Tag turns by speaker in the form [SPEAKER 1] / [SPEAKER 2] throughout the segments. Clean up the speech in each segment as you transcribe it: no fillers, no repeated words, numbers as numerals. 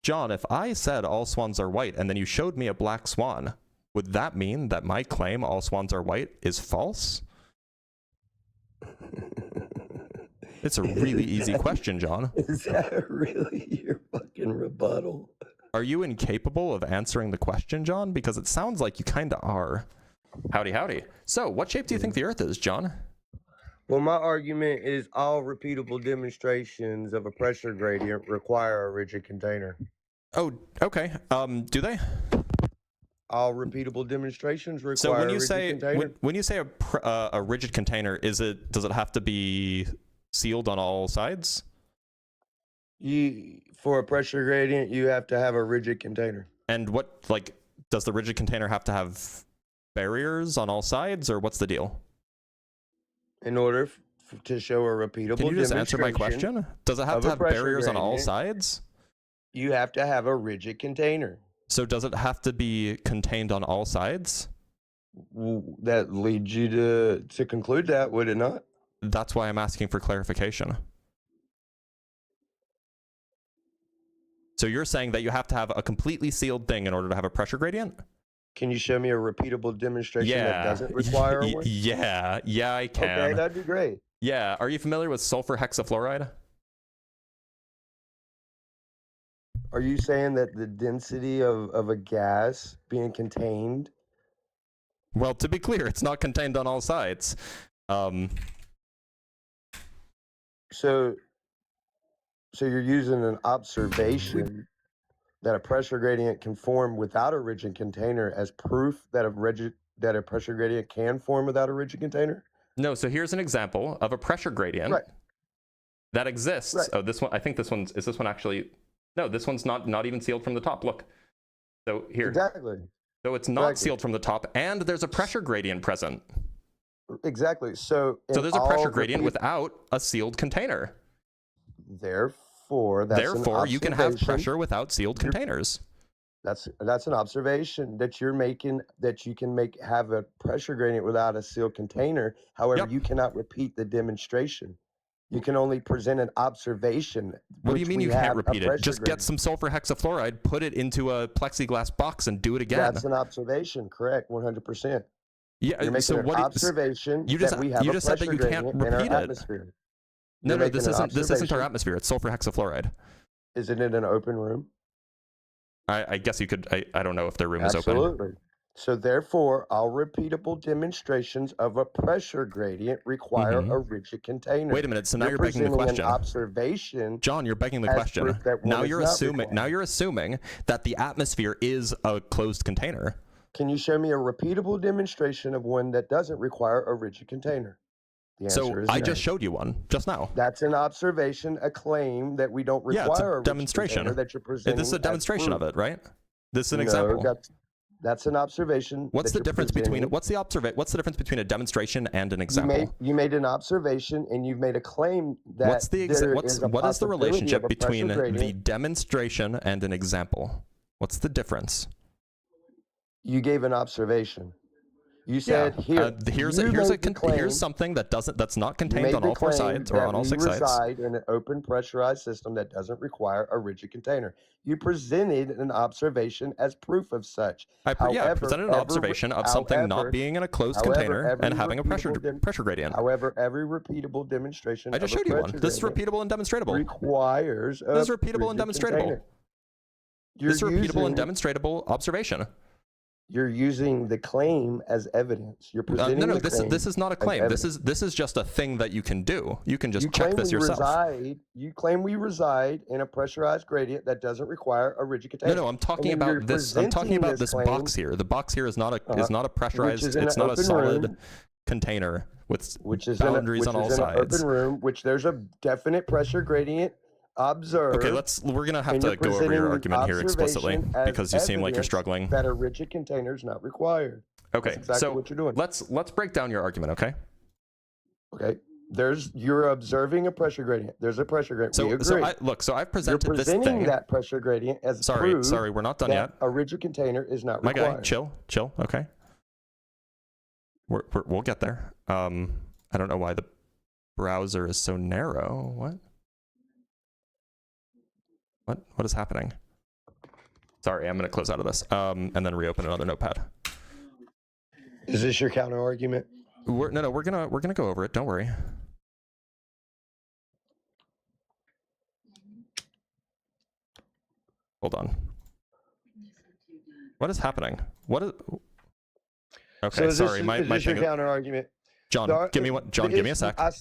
[SPEAKER 1] John, if I said all swans are white and then you showed me a black swan, would that mean that my claim all swans are white is false? It's a really easy question, John.
[SPEAKER 2] Is that really your fucking rebuttal?
[SPEAKER 1] Are you incapable of answering the question, John? Because it sounds like you kind of are. Howdy, howdy. So, what shape do you think the Earth is, John?
[SPEAKER 2] Well, my argument is all repeatable demonstrations of a pressure gradient require a rigid container.
[SPEAKER 1] Oh, okay. Do they?
[SPEAKER 2] All repeatable demonstrations require
[SPEAKER 1] So when you
[SPEAKER 2] a rigid
[SPEAKER 1] say
[SPEAKER 2] container.
[SPEAKER 1] when you say a rigid container, does it have to be sealed on all sides?
[SPEAKER 2] For a pressure gradient, you have to have a rigid container.
[SPEAKER 1] And what, like, does the rigid container have to have barriers on all sides, or what's the deal?
[SPEAKER 2] In order to show a repeatable
[SPEAKER 1] Can you just answer my question? Does it have to have barriers on all sides?
[SPEAKER 2] You have to have a rigid container.
[SPEAKER 1] So does it have to be contained on all sides?
[SPEAKER 2] That leads you to conclude that, would it not?
[SPEAKER 1] That's why I'm asking for clarification. So you're saying that you have to have a completely sealed thing in order to have a pressure gradient?
[SPEAKER 2] Can you show me a repeatable demonstration that doesn't require one?
[SPEAKER 1] Yeah, I can.
[SPEAKER 2] Okay, that'd be great.
[SPEAKER 1] Yeah, are you familiar with sulfur hexafluoride?
[SPEAKER 2] Are you saying that the density of a gas being contained?
[SPEAKER 1] Well, to be clear, it's not contained on all sides.
[SPEAKER 2] So you're using an observation that a pressure gradient can form without a rigid container as proof that a pressure gradient can form without a rigid container?
[SPEAKER 1] No, so here's an example of a pressure gradient that exists. Right. Oh, this one, I think this one's, is this one actually, no, this one's not even sealed from the top. Look. So here.
[SPEAKER 2] Exactly.
[SPEAKER 1] So it's not sealed from the top, and there's a pressure gradient present.
[SPEAKER 2] Exactly. So
[SPEAKER 1] there's a pressure gradient without a sealed container.
[SPEAKER 2] Therefore,
[SPEAKER 1] you can have pressure without sealed containers.
[SPEAKER 2] That's an observation that you're making, that you can have a pressure gradient without a sealed container. However, you cannot repeat the demonstration. You can only present an observation.
[SPEAKER 1] What do you mean you can't repeat it? Just get some sulfur hexafluoride, put it into a plexiglass box, and do it again.
[SPEAKER 2] That's an observation, correct? 100%.
[SPEAKER 1] Yeah.
[SPEAKER 2] You're making an observation.
[SPEAKER 1] You just said that you can't repeat it. No, this isn't our atmosphere. It's sulfur hexafluoride.
[SPEAKER 2] Isn't it an open room?
[SPEAKER 1] I guess you could. I don't know if their room is open.
[SPEAKER 2] Absolutely. So therefore, all repeatable demonstrations of a pressure gradient require a rigid container.
[SPEAKER 1] Wait a minute. So now you're begging the question.
[SPEAKER 2] An observation.
[SPEAKER 1] John, you're begging the question. Now you're assuming that the atmosphere is a closed container.
[SPEAKER 2] Can you show me a repeatable demonstration of one that doesn't require a rigid container? The answer is no.
[SPEAKER 1] I just showed you one just now.
[SPEAKER 2] That's an observation, a claim that we don't require
[SPEAKER 1] a demonstration
[SPEAKER 2] that you're presenting.
[SPEAKER 1] This is a demonstration of it, right? This is an example.
[SPEAKER 2] That's an observation.
[SPEAKER 1] What's the difference between What's the difference between a demonstration and an example?
[SPEAKER 2] You made an observation and you've made a claim that
[SPEAKER 1] what is the relationship between the demonstration and an example? What's the difference?
[SPEAKER 2] You gave an observation. You said
[SPEAKER 1] here's something that's not contained on all four sides or on all six sides.
[SPEAKER 2] We reside in an open pressurized system that doesn't require a rigid container. You presented an observation as proof of such.
[SPEAKER 1] I presented an observation of something not being in a closed container and having a pressure gradient.
[SPEAKER 2] However, every repeatable demonstration
[SPEAKER 1] I just showed you one. This is repeatable and demonstratable.
[SPEAKER 2] Requires
[SPEAKER 1] this is repeatable and demonstratable. This is a repeatable and demonstratable observation.
[SPEAKER 2] You're using the claim as evidence. You're presenting
[SPEAKER 1] this is not a claim. This is just a thing that you can do. You can just check this yourself.
[SPEAKER 2] You claim we reside in a pressurized gradient that doesn't require a rigid container.
[SPEAKER 1] No, I'm talking about this. I'm talking about this box here. The box here is not a pressurized. It's not a solid container with boundaries on all sides.
[SPEAKER 2] Open room, which there's a definite pressure gradient. Observe.
[SPEAKER 1] Okay, we're gonna have to go over your argument here explicitly because you seem like you're struggling.
[SPEAKER 2] That a rigid container is not required.
[SPEAKER 1] Okay,
[SPEAKER 2] that's exactly what you're doing.
[SPEAKER 1] Let's break down your argument, okay?
[SPEAKER 2] Okay. You're observing a pressure gradient. There's a pressure gradient. We agree.
[SPEAKER 1] So I've presented this thing.
[SPEAKER 2] You're presenting that pressure gradient as proof.
[SPEAKER 1] Sorry, we're not done yet.
[SPEAKER 2] A rigid container is not required.
[SPEAKER 1] My guy, chill. Okay. We'll get there. I don't know why the browser is so narrow. What is happening? Sorry, I'm going to close out of this and then reopen another notepad.
[SPEAKER 2] Is this your counter argument?
[SPEAKER 1] We're gonna go over it. Don't worry. Hold on. What is happening? What is? Okay,
[SPEAKER 2] so
[SPEAKER 1] sorry. My
[SPEAKER 2] your counter argument.
[SPEAKER 1] John, give me one. John, give me a sec.
[SPEAKER 2] I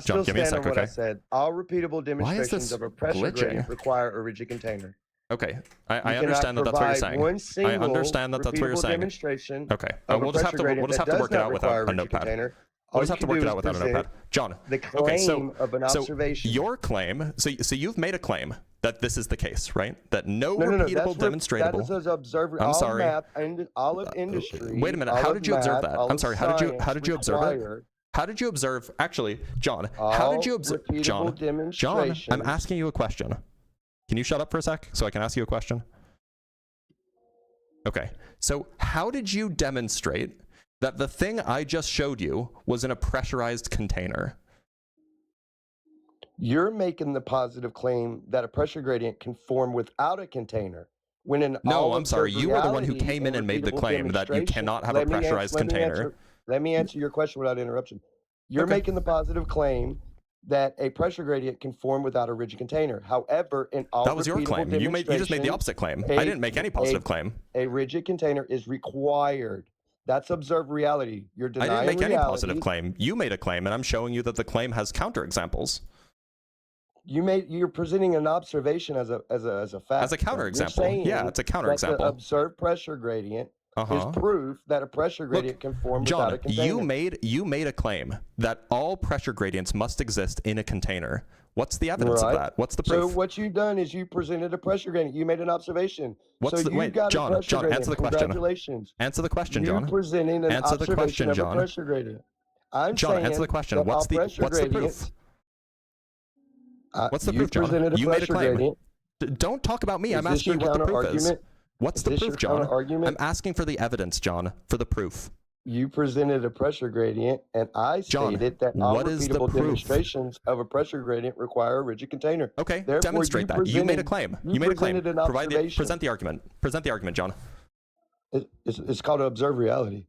[SPEAKER 2] still
[SPEAKER 1] John,
[SPEAKER 2] stand on what I said. All repeatable demonstrations of a pressure
[SPEAKER 1] glitching?
[SPEAKER 2] gradient require a rigid container.
[SPEAKER 1] Okay, I understand that that's what you're saying. I understand that that's what you're saying.
[SPEAKER 2] Demonstration
[SPEAKER 1] okay, we'll just have to work it out without a notepad. We'll just have to work it out without a notepad. John,
[SPEAKER 2] the claim of an observation.
[SPEAKER 1] So your claim, so you've made a claim that this is the case, right? That no repeatable demonstratable.
[SPEAKER 2] That is observer.
[SPEAKER 1] I'm sorry.
[SPEAKER 2] Math and all of industry.
[SPEAKER 1] Wait a minute. How did you observe that? I'm sorry. How did you observe it? How did you observe? Actually, John, how did you observe? John, I'm asking you a question. Can you shut up for a sec so I can ask you a question? Okay. So how did you demonstrate that the thing I just showed you was in a pressurized container?
[SPEAKER 2] You're making the positive claim that a pressure gradient can form without a container.
[SPEAKER 1] No, I'm sorry. You were the one who came in and made the claim that you cannot have a pressurized container.
[SPEAKER 2] Let me answer your question without interruption. You're making the positive claim that a pressure gradient can form without a rigid container. However, in all
[SPEAKER 1] that was your claim. You just made the opposite claim. I didn't make any positive claim.
[SPEAKER 2] A rigid container is required. That's observed reality. You're denying reality.
[SPEAKER 1] I didn't make any positive claim. You made a claim, and I'm showing you that the claim has counterexamples.
[SPEAKER 2] You're presenting an observation as a fact.
[SPEAKER 1] As a counterexample. Yeah, it's a counterexample.
[SPEAKER 2] The observed pressure gradient is proof that a pressure gradient can form without a container.
[SPEAKER 1] John, you made a claim that all pressure gradients must exist in a container. What's the evidence of that? What's the proof?
[SPEAKER 2] So what you've done is you presented a pressure gradient. You made an observation.
[SPEAKER 1] John, answer the question.
[SPEAKER 2] Congratulations.
[SPEAKER 1] Answer the question, John.
[SPEAKER 2] You're presenting an observation of a pressure gradient.
[SPEAKER 1] John, answer the question. What's the proof? What's the proof, John? You made a claim. Don't talk about me. I'm asking you what the proof is. What's the proof, John? I'm asking for the evidence, John, for the proof.
[SPEAKER 2] You presented a pressure gradient, and I stated that all repeatable demonstrations of a pressure gradient require a rigid container.
[SPEAKER 1] Okay, demonstrate that. You made a claim. You made a claim. Present the argument. Present the argument, John.
[SPEAKER 2] It's called observed reality.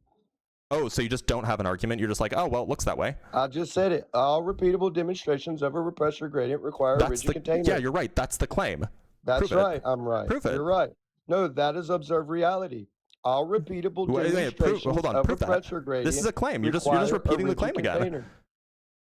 [SPEAKER 1] Oh, so you just don't have an argument? You're just like, oh, well, it looks that way.
[SPEAKER 2] I just said it. All repeatable demonstrations of a pressure gradient require a rigid container.
[SPEAKER 1] Yeah, you're right. That's the claim.
[SPEAKER 2] That's right. I'm right.
[SPEAKER 1] Prove it.
[SPEAKER 2] You're right. No, that is observed reality. All repeatable demonstrations of a pressure gradient.
[SPEAKER 1] This is a claim. You're just repeating the claim again.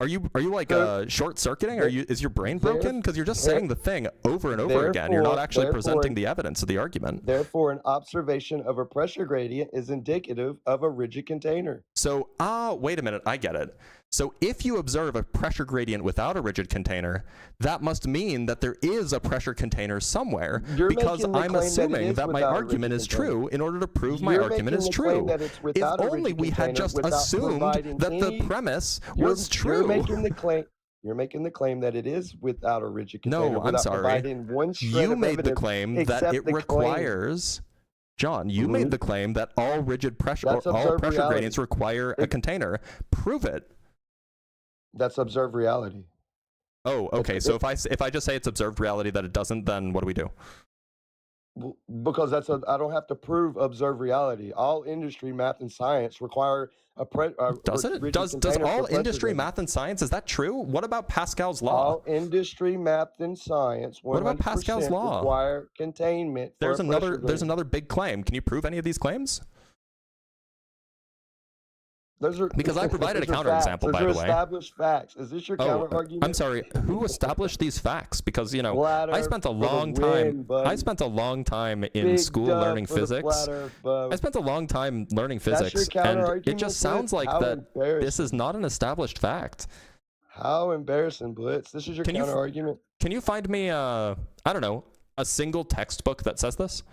[SPEAKER 1] Are you like short circuiting? Is your brain broken? Because you're just saying the thing over and over again. You're not actually presenting the evidence of the argument.
[SPEAKER 2] Therefore, an observation of a pressure gradient is indicative of a rigid container.
[SPEAKER 1] So, wait a minute. I get it. So if you observe a pressure gradient without a rigid container, that must mean that there is a pressure container somewhere, because I'm assuming that my argument is true in order to prove my argument is true. If only we had just assumed that the premise was true.
[SPEAKER 2] You're making the claim that it is without a rigid container.
[SPEAKER 1] No, I'm sorry. You made the claim that it requires... John, you made the claim that all pressure gradients require a container. Prove it.
[SPEAKER 2] That's observed reality.
[SPEAKER 1] Oh, okay. So if I just say it's observed reality that it doesn't, then what do we do?
[SPEAKER 2] Because I don't have to prove observed reality. All industry, math, and science require
[SPEAKER 1] does it? Does all industry, math, and science? Is that true? What about Pascal's law?
[SPEAKER 2] All industry, math, and science.
[SPEAKER 1] What about Pascal's law?
[SPEAKER 2] Require containment.
[SPEAKER 1] There's another big claim. Can you prove any of these claims? Because I provided a counterexample, by the way.
[SPEAKER 2] Those are established facts. Is this your counter argument?
[SPEAKER 1] I'm sorry. Who established these facts? Because I spent a long time in school learning physics. I spent a long time learning physics, and it just sounds like that this is not an established fact.
[SPEAKER 2] How embarrassing, Blitz! This is your counter argument.
[SPEAKER 1] Can you find me I don't know, a single textbook that says this?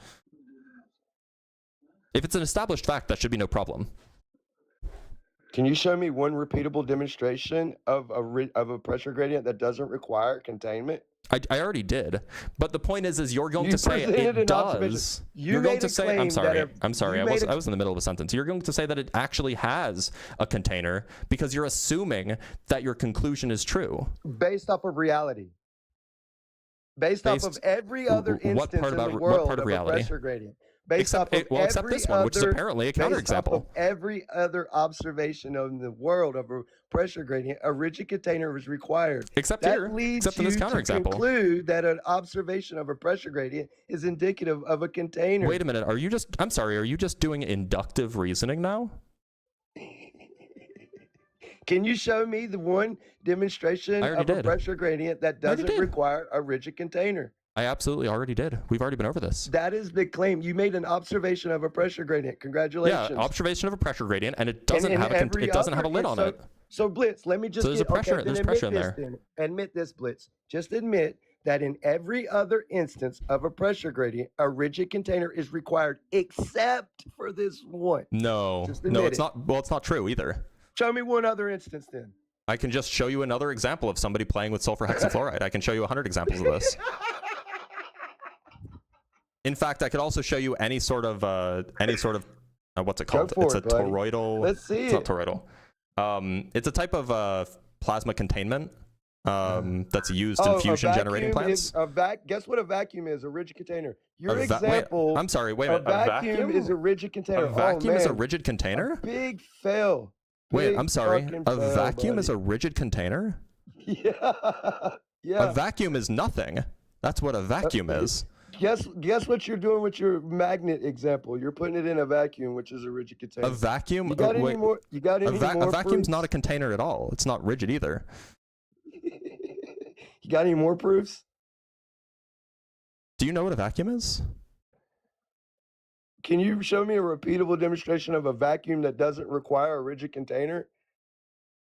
[SPEAKER 1] If it's an established fact, that should be no problem.
[SPEAKER 2] Can you show me one repeatable demonstration of a pressure gradient that doesn't require containment?
[SPEAKER 1] I already did, but the point is you're going to say it does. You're going to say, I'm sorry. I was in the middle of a sentence. You're going to say that it actually has a container because you're assuming that your conclusion is true.
[SPEAKER 2] Based off of reality. Based off of every other instance in the world of a pressure gradient.
[SPEAKER 1] Except this one, which is apparently a counterexample.
[SPEAKER 2] Based off of every other observation in the world of a pressure gradient, a rigid container is required.
[SPEAKER 1] Except
[SPEAKER 2] that
[SPEAKER 1] here,
[SPEAKER 2] leads
[SPEAKER 1] except in this
[SPEAKER 2] you
[SPEAKER 1] counterexample.
[SPEAKER 2] to conclude that an observation of a pressure gradient is indicative of a container.
[SPEAKER 1] Wait a minute. I'm sorry, are you just doing inductive reasoning now?
[SPEAKER 2] Can you show me the one demonstration of a pressure gradient that doesn't require a rigid container?
[SPEAKER 1] I absolutely already did. We've already been over this.
[SPEAKER 2] That is the claim. You made an observation of a pressure gradient. Congratulations.
[SPEAKER 1] Yeah, observation of a pressure gradient, and it doesn't have a lid on it.
[SPEAKER 2] So Blitz, let me just
[SPEAKER 1] there's pressure in there.
[SPEAKER 2] Admit this, Blitz. Just admit that in every other instance of a pressure gradient, a rigid container is required except for this one.
[SPEAKER 1] No, it's not. Well, it's not true either.
[SPEAKER 2] Show me one other instance then.
[SPEAKER 1] I can just show you another example of somebody playing with sulfur hexafluoride. I can show you 100 examples of this. In fact, I could also show you any sort of what's it called? It's a toroidal.
[SPEAKER 2] Let's see.
[SPEAKER 1] It's not toroidal. It's a type of plasma containment that's used in fusion generating plants.
[SPEAKER 2] Guess what a vacuum is? A rigid container. Your example.
[SPEAKER 1] I'm sorry. Wait a minute.
[SPEAKER 2] A vacuum is a rigid container.
[SPEAKER 1] A vacuum is a rigid container?
[SPEAKER 2] A big fail.
[SPEAKER 1] Wait, I'm sorry. A vacuum is a rigid container?
[SPEAKER 2] Yeah.
[SPEAKER 1] A vacuum is nothing. That's what a vacuum is.
[SPEAKER 2] Guess what you're doing with your magnet example? You're putting it in a vacuum, which is a rigid container.
[SPEAKER 1] A vacuum?
[SPEAKER 2] You got any more?
[SPEAKER 1] A vacuum's not a container at all. It's not rigid either.
[SPEAKER 2] You got any more proofs?
[SPEAKER 1] Do you know what a vacuum is?
[SPEAKER 2] Can you show me a repeatable demonstration of a vacuum that doesn't require a rigid container?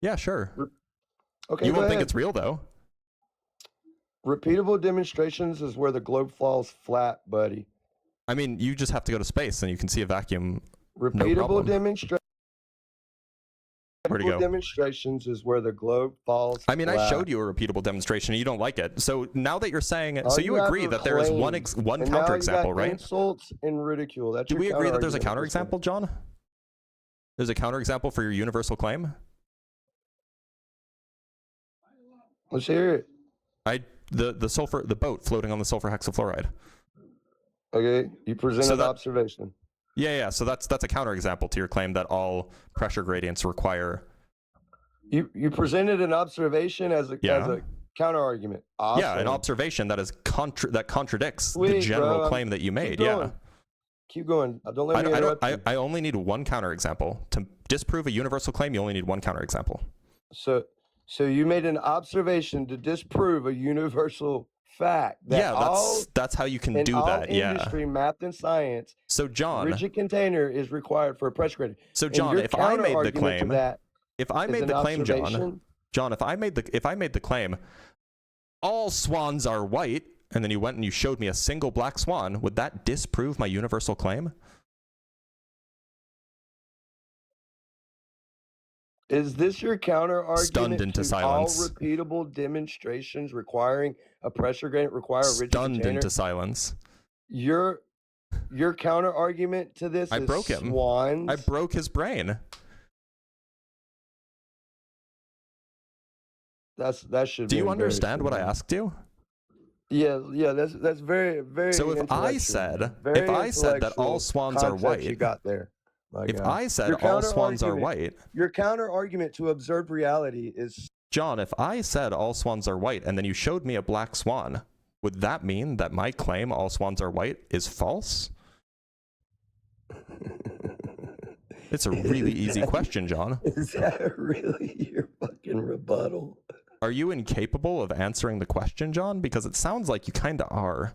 [SPEAKER 1] Yeah, sure.
[SPEAKER 2] Okay,
[SPEAKER 1] you won't think it's real, though.
[SPEAKER 2] Repeatable demonstrations is where the globe falls flat, buddy.
[SPEAKER 1] I mean, you just have to go to space and you can see a vacuum.
[SPEAKER 2] Repeatable demonstrations is where the globe falls
[SPEAKER 1] I mean,
[SPEAKER 2] flat.
[SPEAKER 1] I showed you a repeatable demonstration and you don't like it. So now that you're saying it, so you agree that there is one counterexample, right?
[SPEAKER 2] Insults and ridicule.
[SPEAKER 1] Do we agree that there's a counterexample, John? There's a counterexample for your universal claim?
[SPEAKER 2] Let's hear it.
[SPEAKER 1] The boat floating on the sulfur hexafluoride.
[SPEAKER 2] Okay, you presented observation.
[SPEAKER 1] Yeah. So that's a counterexample to your claim that all pressure gradients require.
[SPEAKER 2] You presented an observation as a counter argument. Awesome.
[SPEAKER 1] Yeah, an observation that contradicts the general claim that you made.
[SPEAKER 2] Keep going. Don't let me interrupt you.
[SPEAKER 1] I only need one counterexample to disprove a universal claim. You only need one counterexample.
[SPEAKER 2] So you made an observation to disprove a universal fact.
[SPEAKER 1] That's how you can do that.
[SPEAKER 2] Industry, math, and science.
[SPEAKER 1] So John,
[SPEAKER 2] rigid container is required for a pressure gradient.
[SPEAKER 1] So John, if I made the claim, John, if I made the claim, all swans are white, and then you went and you showed me a single black swan, would that disprove my universal claim?
[SPEAKER 2] Is this your counter argument
[SPEAKER 1] Stunned into silence.
[SPEAKER 2] All repeatable demonstrations requiring a pressure gradient require a rigid container?
[SPEAKER 1] Stunned into silence.
[SPEAKER 2] Your counter argument to this is
[SPEAKER 1] broke him.
[SPEAKER 2] Swans.
[SPEAKER 1] I broke his brain.
[SPEAKER 2] That should.
[SPEAKER 1] Do you understand what I asked you?
[SPEAKER 2] Yeah. That's very, very.
[SPEAKER 1] So if I said that all swans are white,
[SPEAKER 2] you got there.
[SPEAKER 1] If I said all swans are white,
[SPEAKER 2] your counter argument to observed reality is,
[SPEAKER 1] John, if I said all swans are white and then you showed me a black swan, would that mean that my claim all swans are white is false? It's a really easy question, John.
[SPEAKER 2] Is that really your fucking rebuttal?
[SPEAKER 1] Are you incapable of answering the question, John? Because it sounds like you kind of are.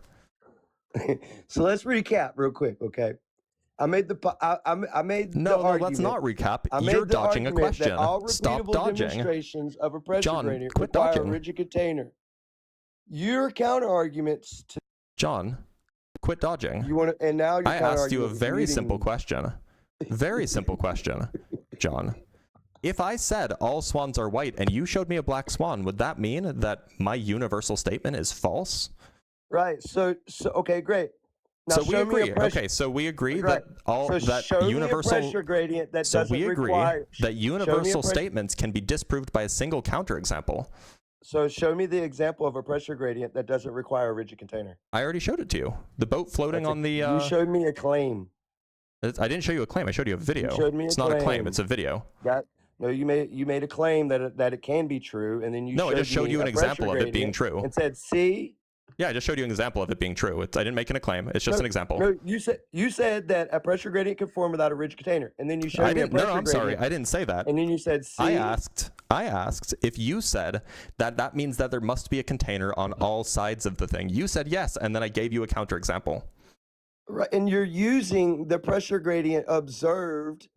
[SPEAKER 2] So let's recap real quick, okay? I made the argument.
[SPEAKER 1] No, let's not recap. You're dodging a question. Stop dodging.
[SPEAKER 2] Demonstrations of a pressure
[SPEAKER 1] John,
[SPEAKER 2] gradient
[SPEAKER 1] quit
[SPEAKER 2] require
[SPEAKER 1] dodging.
[SPEAKER 2] a rigid container. Your counter arguments to
[SPEAKER 1] John, quit dodging.
[SPEAKER 2] I
[SPEAKER 1] asked you a very simple question. Very simple question, John. If I said all swans are white and you showed me a black swan, would that mean that my universal statement is false?
[SPEAKER 2] Right. So okay, great. Now
[SPEAKER 1] so we agree. Okay, so we agree that universal
[SPEAKER 2] pressure gradient that doesn't require.
[SPEAKER 1] That universal statements can be disproved by a single counterexample.
[SPEAKER 2] So show me the example of a pressure gradient that doesn't require a rigid container.
[SPEAKER 1] I already showed it to you. The boat floating on the...
[SPEAKER 2] You showed me a claim.
[SPEAKER 1] I didn't show you a claim. I showed you a video.
[SPEAKER 2] You showed me
[SPEAKER 1] it's not a claim. It's a video.
[SPEAKER 2] No, you made a claim that it can be true, and then you
[SPEAKER 1] I just showed you an example of it being true.
[SPEAKER 2] And said, see?
[SPEAKER 1] Yeah, I just showed you an example of it being true. I didn't make it a claim. It's just an example.
[SPEAKER 2] No, you said that a pressure gradient can form without a rigid container, and then you showed me a pressure gradient.
[SPEAKER 1] No, I'm sorry. I didn't say that.
[SPEAKER 2] And then you said, see?
[SPEAKER 1] I asked if you said that means that there must be a container on all sides of the thing. You said yes, and then I gave you a counterexample.
[SPEAKER 2] Right, and you're using the pressure gradient observed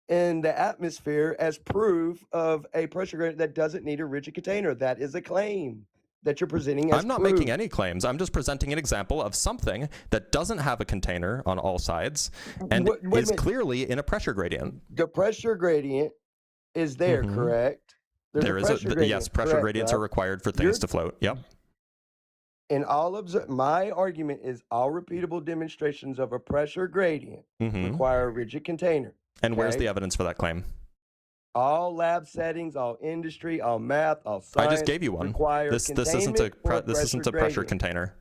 [SPEAKER 2] in the atmosphere as proof of a pressure gradient that doesn't need a rigid container. That is a claim that you're presenting as
[SPEAKER 1] I'm not making any claims. I'm just presenting an example of something that doesn't have a container on all sides and is clearly in a pressure gradient.
[SPEAKER 2] The pressure gradient is there, correct?
[SPEAKER 1] Yes, pressure gradients are required for things to float. Yep.
[SPEAKER 2] And my argument is all repeatable demonstrations of a pressure gradient require a rigid container.
[SPEAKER 1] And where's the evidence for that claim?
[SPEAKER 2] All lab settings, all industry, all math, all science.
[SPEAKER 1] I just gave you one. This isn't a pressure container.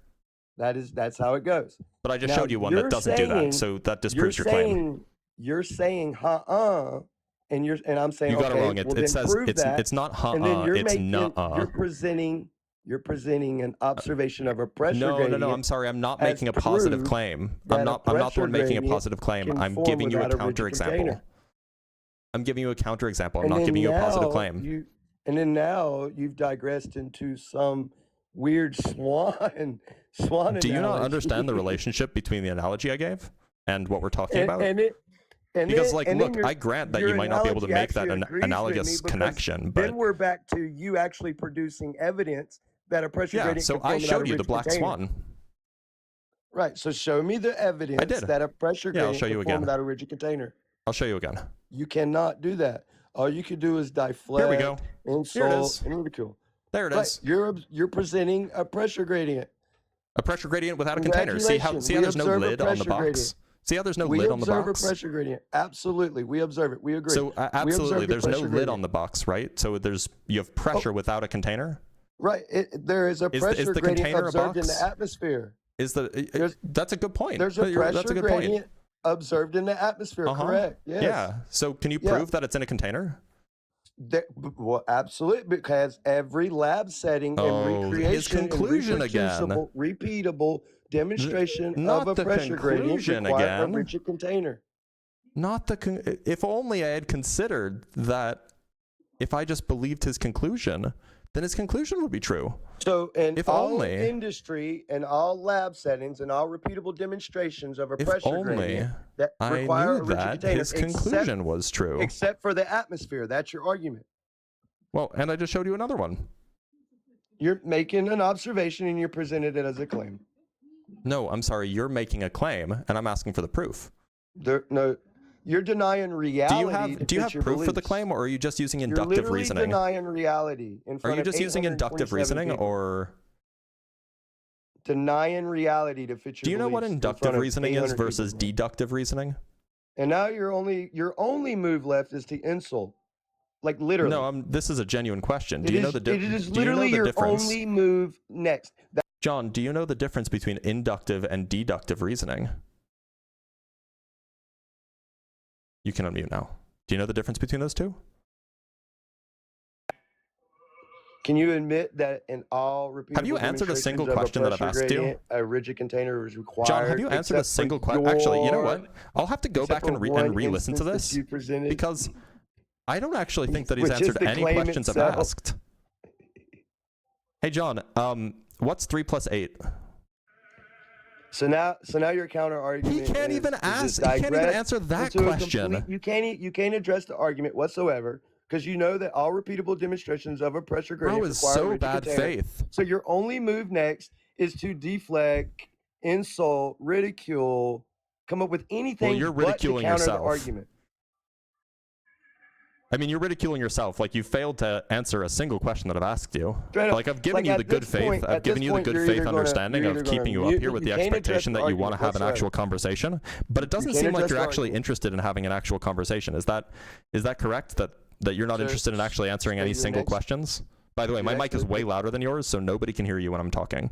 [SPEAKER 2] That's how it goes.
[SPEAKER 1] But I just showed you one that doesn't do that, so that disproves your claim.
[SPEAKER 2] You're saying and I'm saying
[SPEAKER 1] you got it wrong. It says it's not it's nuh-uh.
[SPEAKER 2] You're presenting an observation of a pressure gradient.
[SPEAKER 1] No, I'm sorry. I'm not making a positive claim. I'm not the one making a positive claim. I'm giving you a counterexample. I'm giving you a counterexample. I'm not giving you a positive claim.
[SPEAKER 2] And then now you've digressed into some weird swan
[SPEAKER 1] Do you not understand the relationship between the analogy I gave and what we're talking about? I grant that you might not be able to make that an analogous connection, but
[SPEAKER 2] then we're back to you actually producing evidence that a pressure gradient.
[SPEAKER 1] So I showed you the black swan.
[SPEAKER 2] Right. So show me the evidence that a pressure gradient can form without a rigid container.
[SPEAKER 1] I'll show you again.
[SPEAKER 2] You cannot do that. All you can do is deflect,
[SPEAKER 1] Here we go.
[SPEAKER 2] insult, and ridicule.
[SPEAKER 1] There it is.
[SPEAKER 2] You're presenting a pressure gradient.
[SPEAKER 1] A pressure gradient without a container. See how there's no lid on the box? See how there's no lid on the box?
[SPEAKER 2] We observe a pressure gradient. Absolutely. We observe it. We agree.
[SPEAKER 1] So absolutely, there's no lid on the box, right? So you have pressure without a container?
[SPEAKER 2] Right. There is a pressure gradient observed in the atmosphere.
[SPEAKER 1] That's a good point.
[SPEAKER 2] There's a pressure gradient observed in the atmosphere, correct? Yes.
[SPEAKER 1] Yeah. So can you prove that it's in a container?
[SPEAKER 2] Well, absolutely, because every lab setting and recreation
[SPEAKER 1] his conclusion again.
[SPEAKER 2] Repeatable demonstration of a pressure gradient requires a rigid container.
[SPEAKER 1] If only I had considered that if I just believed his conclusion, then his conclusion would be true.
[SPEAKER 2] So in industry and all lab settings and all repeatable demonstrations of a pressure gradient that require a rigid container,
[SPEAKER 1] his conclusion was true.
[SPEAKER 2] Except for the atmosphere. That's your argument.
[SPEAKER 1] Well, and I just showed you another one.
[SPEAKER 2] You're making an observation and you presented it as a claim.
[SPEAKER 1] No, I'm sorry. You're making a claim and I'm asking for the proof.
[SPEAKER 2] You're denying reality.
[SPEAKER 1] Do you have proof for the claim, or are you just using inductive reasoning?
[SPEAKER 2] You're denying reality.
[SPEAKER 1] Are you just using inductive reasoning, or
[SPEAKER 2] denying reality to fit your?
[SPEAKER 1] Do you know what inductive reasoning is versus deductive reasoning?
[SPEAKER 2] And now your only move left is to insult, like literally.
[SPEAKER 1] No, this is a genuine question. Do you know the difference?
[SPEAKER 2] It is literally your only move next.
[SPEAKER 1] John, do you know the difference between inductive and deductive reasoning? You can unmute now. Do you know the difference between those two?
[SPEAKER 2] Can you admit that in all repeatable
[SPEAKER 1] have you answered a single question that I've asked you?
[SPEAKER 2] A rigid container is required.
[SPEAKER 1] John, have you answered a single question? Actually, you know what? I'll have to go back and re-listen to this because I don't actually think that he's answered any questions I've asked. Hey, John, what's 3 + 8?
[SPEAKER 2] So now your counter argument.
[SPEAKER 1] He can't even answer that question.
[SPEAKER 2] You can't address the argument whatsoever because you know that all repeatable demonstrations of a pressure gradient require a rigid
[SPEAKER 1] bad
[SPEAKER 2] container.
[SPEAKER 1] Faith.
[SPEAKER 2] So your only move next is to deflect, insult, ridicule, come up with anything.
[SPEAKER 1] Well, you're ridiculing
[SPEAKER 2] but to counter
[SPEAKER 1] yourself.
[SPEAKER 2] The argument.
[SPEAKER 1] I mean, you're ridiculing yourself. Like, you failed to answer a single question that I've asked you.
[SPEAKER 2] Like,
[SPEAKER 1] I've given you the good faith. I've given you the good faith understanding of keeping you up here with the expectation that you want to have an actual conversation. But it doesn't seem like you're actually interested in having an actual conversation. Is that correct? That you're not interested in actually answering any single questions? By the way, my mic is way louder than yours, so nobody can hear you when I'm talking.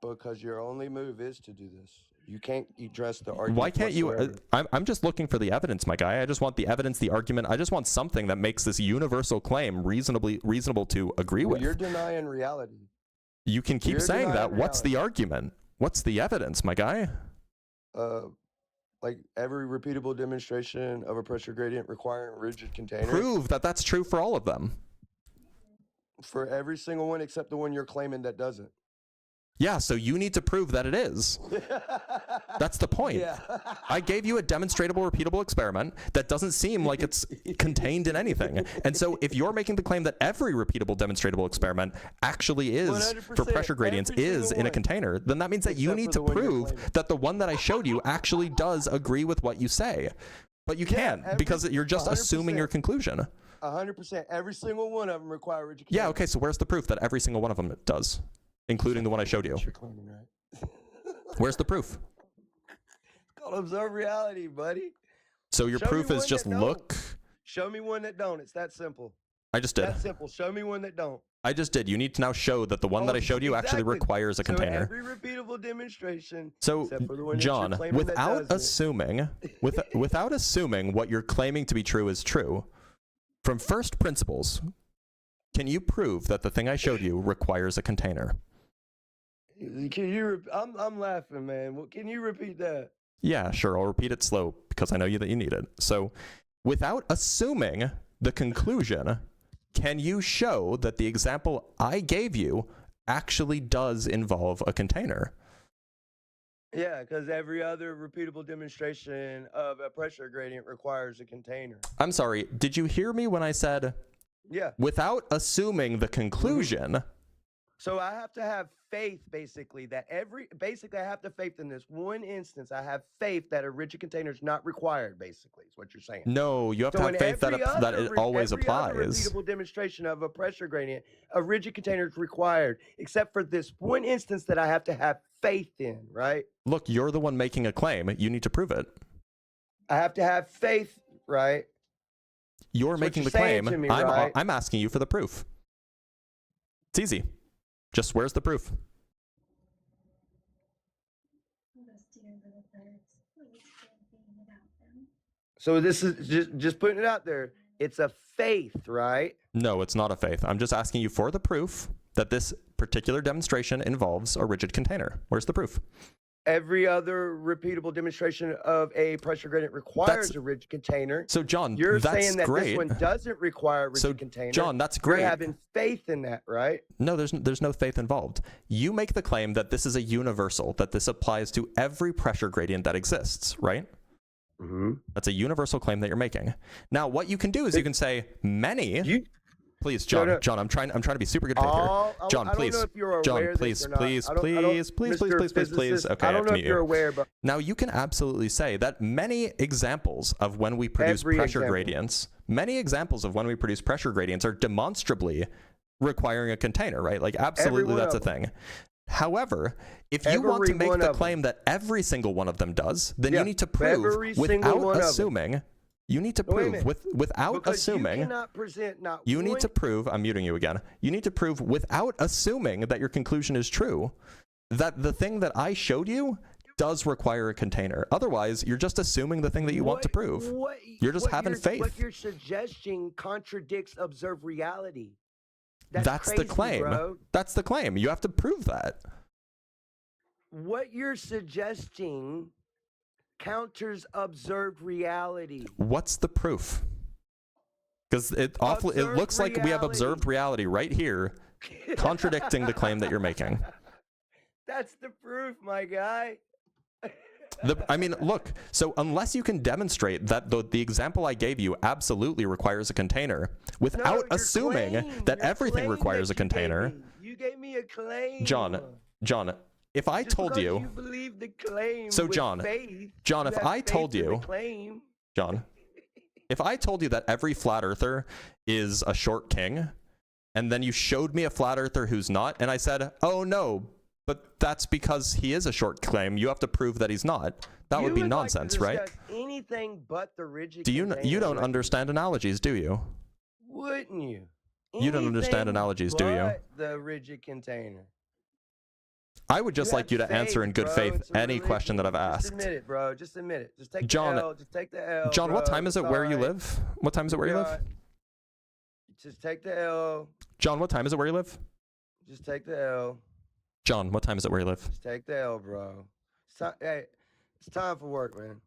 [SPEAKER 2] Because your only move is to do this. You can't address the argument.
[SPEAKER 1] Why can't you? I'm just looking for the evidence, my guy. I just want the evidence, the argument. I just want something that makes this universal claim reasonable to agree with.
[SPEAKER 2] You're denying reality.
[SPEAKER 1] You can keep saying that. Reality. What's the argument? What's the evidence, my guy?
[SPEAKER 2] Like every repeatable demonstration of a pressure gradient requiring a rigid container.
[SPEAKER 1] Prove that that's true for all of them.
[SPEAKER 2] For every single one except the one you're claiming that doesn't.
[SPEAKER 1] Yeah, so you need to prove that it is. That's the point. Yeah. I gave you a demonstratable, repeatable experiment that doesn't seem like it's contained in anything. And so if you're making the claim that every repeatable, demonstratable experiment actually is, for pressure gradients, is in a container, then that means that you need to prove that the one that I showed you actually does agree with what you say. But you can't, because you're just 100%. Assuming your conclusion.
[SPEAKER 2] 100%. Every single one of them require rigid container.
[SPEAKER 1] Yeah, okay, so where's the proof that every single one of them does? Including the one I showed you.
[SPEAKER 2] You're claiming, right?
[SPEAKER 1] Where's the proof?
[SPEAKER 2] It's called observe reality, buddy.
[SPEAKER 1] So your proof is just look.
[SPEAKER 2] Show me one that don't. It's that simple.
[SPEAKER 1] I just did.
[SPEAKER 2] That's simple. Show me one that don't.
[SPEAKER 1] I just did. You need to now show that the one that I showed you actually requires a container.
[SPEAKER 2] Every repeatable demonstration.
[SPEAKER 1] So, John, without assuming what you're claiming to be true is true, from first principles, can you prove that the thing I showed you requires a container?
[SPEAKER 2] Can you? I'm laughing, man. Well, can you repeat that?
[SPEAKER 1] Yeah, sure. I'll repeat it slow because I know that you need it. So, without assuming the conclusion, can you show that the example I gave you actually does involve a container?
[SPEAKER 2] Yeah, because every other repeatable demonstration of a pressure gradient requires a container.
[SPEAKER 1] I'm sorry. Did you hear me when I said?
[SPEAKER 2] Yeah.
[SPEAKER 1] Without assuming the conclusion.
[SPEAKER 2] So I have to have faith, basically, that I have to faith in this one instance. I have faith that a rigid container is not required, basically, is what you're saying.
[SPEAKER 1] No, you have to have faith that it always applies.
[SPEAKER 2] Every repeatable demonstration of a pressure gradient, a rigid container is required, except for this one instance that I have to have faith in, right?
[SPEAKER 1] Look, you're the one making a claim. You need to prove it.
[SPEAKER 2] I have to have faith, right?
[SPEAKER 1] You're making the claim. I'm asking you for the proof. It's easy. Just where's the proof?
[SPEAKER 2] So this is just putting it out there. It's a faith, right?
[SPEAKER 1] No, it's not a faith. I'm just asking you for the proof that this particular demonstration involves a rigid container. Where's the proof?
[SPEAKER 2] Every other repeatable demonstration of a pressure gradient requires a rigid container.
[SPEAKER 1] So, John,
[SPEAKER 2] you're
[SPEAKER 1] that's
[SPEAKER 2] saying that
[SPEAKER 1] great.
[SPEAKER 2] This one doesn't require a rigid container.
[SPEAKER 1] John, that's great.
[SPEAKER 2] You're having faith in that, right?
[SPEAKER 1] No, there's no faith involved. You make the claim that this is a universal, that this applies to every pressure gradient that exists, right?
[SPEAKER 2] Mm-hmm.
[SPEAKER 1] That's a universal claim that you're making. Now, what you can do is you can say many. Please, John. No. John, I'm trying to be super good faith here. John, please. John, please. Okay, I have to mute you. Now, you can absolutely say that many examples of when we produce pressure gradients are demonstrably requiring a container, right? Like, absolutely, that's a thing. However, if you want to make the claim that every single one of them does, then you need to prove without assuming. You need to prove without assuming.
[SPEAKER 2] You cannot present not
[SPEAKER 1] you need to prove. I'm muting you again. You need to prove without assuming that your conclusion is true, that the thing that I showed you does require a container. Otherwise, you're just assuming the thing that you want to prove. You're just having faith.
[SPEAKER 2] What you're suggesting contradicts observed reality.
[SPEAKER 1] That's crazy, the claim.
[SPEAKER 2] Bro.
[SPEAKER 1] That's the claim. You have to prove that.
[SPEAKER 2] What you're suggesting counters observed reality.
[SPEAKER 1] What's the proof? Because it looks like we have observed reality right here, contradicting the claim that you're making.
[SPEAKER 2] That's the proof, my guy.
[SPEAKER 1] I mean, look, so unless you can demonstrate that the example I gave you absolutely requires a container, without assuming that everything requires a container.
[SPEAKER 2] You gave me a claim.
[SPEAKER 1] John, if I told you,
[SPEAKER 2] you believe the claim
[SPEAKER 1] so John, if I told you, John, if I told you that every flat earther is a short king, and then you showed me a flat earther who's not, and I said, oh no, but that's because he is a short claim. You have to prove that he's not. That would be nonsense, right?
[SPEAKER 2] Anything but the rigid.
[SPEAKER 1] You don't understand analogies, do you?
[SPEAKER 2] Wouldn't you?
[SPEAKER 1] You don't understand analogies, do you?
[SPEAKER 2] The rigid container.
[SPEAKER 1] I would just like you to answer in good faith any question that I've asked.
[SPEAKER 2] Just admit it, bro. Just admit it. Just take
[SPEAKER 1] John,
[SPEAKER 2] the L. Just take the L.
[SPEAKER 1] John,
[SPEAKER 2] bro.
[SPEAKER 1] what time is it where you live? What time is it where you live?
[SPEAKER 2] Just take the L.
[SPEAKER 1] John, what time is it where you live?
[SPEAKER 2] Just take the L.
[SPEAKER 1] John, what time is it where you live?
[SPEAKER 2] Just take the L, bro. Hey, it's time for work, man.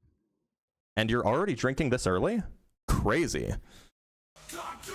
[SPEAKER 1] And you're already drinking this early? Crazy.
[SPEAKER 3] Dr.